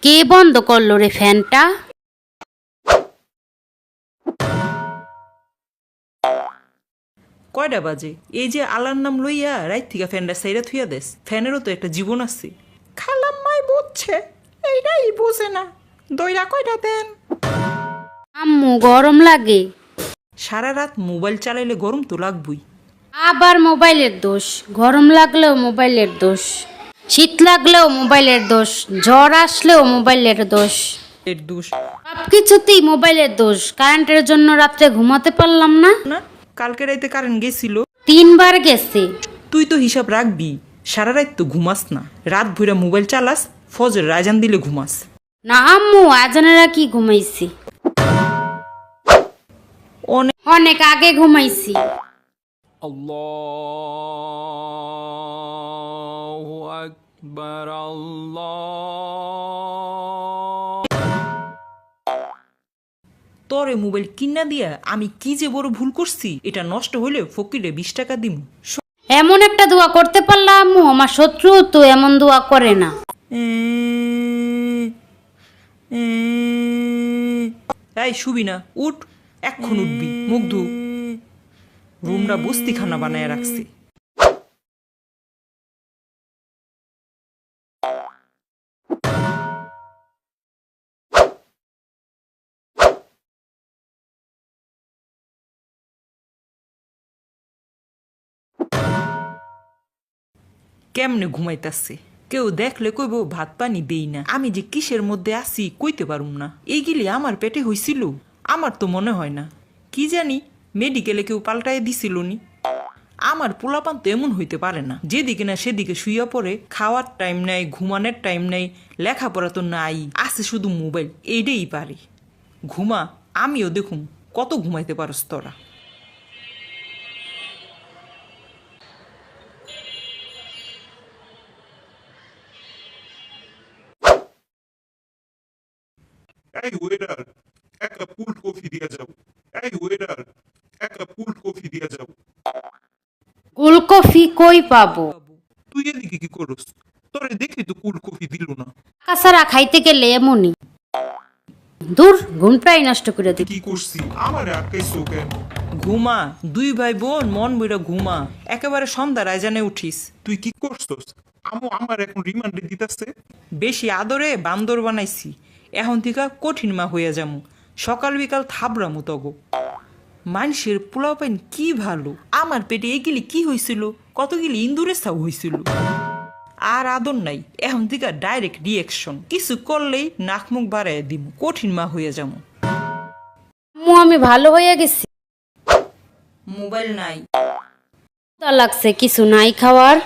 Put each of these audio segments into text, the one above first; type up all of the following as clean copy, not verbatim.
কে বন্ধ করলো রে ফ্যানটা? কয়টা বাজে? এই যে আলার নাম লইয়া রাইত থেকে ফ্যানটা সাইরা থুইয়া দেস। ফ্যানেরও তো একটা জীবন আছে। খালাম্মাই বুঝছে, এইটাই বুঝে না। দইরা কয়টা দেন। আম্মু গরম লাগে। সারা রাত মোবাইল চালাইলে গরম তো লাগবই। আবার মোবাইলের দোষ। গরম লাগলেও মোবাইলের দোষ, শীত লাগলেও মোবাইলের দোষ, জ্বর আসলেও মোবাইলের দোষ। এর দোষ সবকিছুতেই মোবাইলের দোষ। কারেন্টের জন্য রাত্রে ঘুমাতে পারলাম না। না? কালকে রাইতে কারেন্ট গেছিল। 3 বার গেছে। তুই তো হিসাব রাখবি। সারা রাত তো ঘুমাস না, রাত ভইরা মোবাইল চালাস, ফজর আজান দিলে ঘুমাস। না আম্মু, আজানেরা কি ঘুমাইছি, অনেক অনেক আগে ঘুমাইছি। আল্লাহু আকবার আল্লাহ। তোরে মোবাইল কিনা দিয়া আমি কি যে বড় ভুল করছি। এটা নষ্ট হইলে ফকিরে 20 টাকা দিম। এমন একটা দোয়া করতে পারলাম আম্মু, আমার শত্রু তো এমন দোয়া করে না। এই শুবি না, উঠ। এখন উঠবি, মুখ ধু। রুমটা বস্তিখানা বানায় রাখছি। কেমনে ঘুমাইতাছে, কেউ দেখলে কইব ভাত পানি দেই না। আমি যে কিসের মধ্যে আছি কইতে পারুম না। এইগুলি আমার পেটে হইছিল? আমার তো মনে হয় না। কি জানি মেডিকেলে কেউ পাল্টাই দিছিল নি। আমার পোলাপান তো এমন হইতে পারে না, যেদিকে না সেদিকে শুইয়া পড়ে। খাওয়ার টাইম নাই, ঘুমানোর টাইম নাই, লেখাপড়া তো নাই, আছে শুধু মোবাইল। এইটাই পারে। ঘুমা, আমিও দেখুম কত ঘুমাইতে পারস তোরা। এই ওয়েটার, এক কাপ কোল্ড কফি দিয়ে যাও। এই ওয়েটার, এক কাপ কোল্ড কফি দিয়ে যাও। কোল্ড কফি কই পাবো? তুই এদিকে কি করস? তোরে দেখি তো কোল্ড কফি দিল না। কাছাড়া খাইতে গেলে এমনই। দূর, ঘুমটাই নষ্ট করে দিই। কি করছি আমারে আটকাইছো কেন? ঘুমা, দুই ভাই বোন মন বইরা ঘুমা। একেবারে সন্ধ্যার আয়োজনে উঠিস। তুই কি করছস? আমার এখন রিমান্ডে দিতাছে। বেশি আদরে বান্দর বানাইছি। এখন থেকে কঠিন মা হইয়া যামু। সকাল বিকাল থাবরামু তগো। মানুষের পোলাপাইন কি ভালো। আমার পেটে এগুলি কি হয়েছিল, কতগুলি ইন্দুরের ছাউ হয়েছিল। আর আদর নাই, এখন থেকে ডাইরেক্ট রিয়েকশন। কিছু করলেই নাক মুখ বাড়াইয়া দিব, কঠিন মা হইয়া যামু। আম্মু আমি ভালো হয়ে গেছি। মোবাইল নাই, ক্ষুধা লাগছে, কিছু নাই খাওয়ার।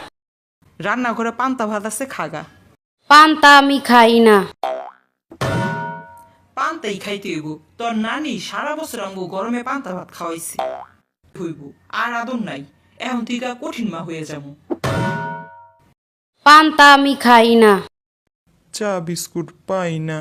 রান্না করে পান্তা ভাত আছে, খাগা। পান্তা আমি খাই না। পান্তাই খাইতে হইব। তোর নানি সারা বছর আমগো গরমে পান্তা ভাত খাওয়াইছে। হইব। আর আদর নাই, এখন থেকে কঠিন মা হয়ে যামু। পান্তা আমি খাই না। চা বিস্কুট পাই না।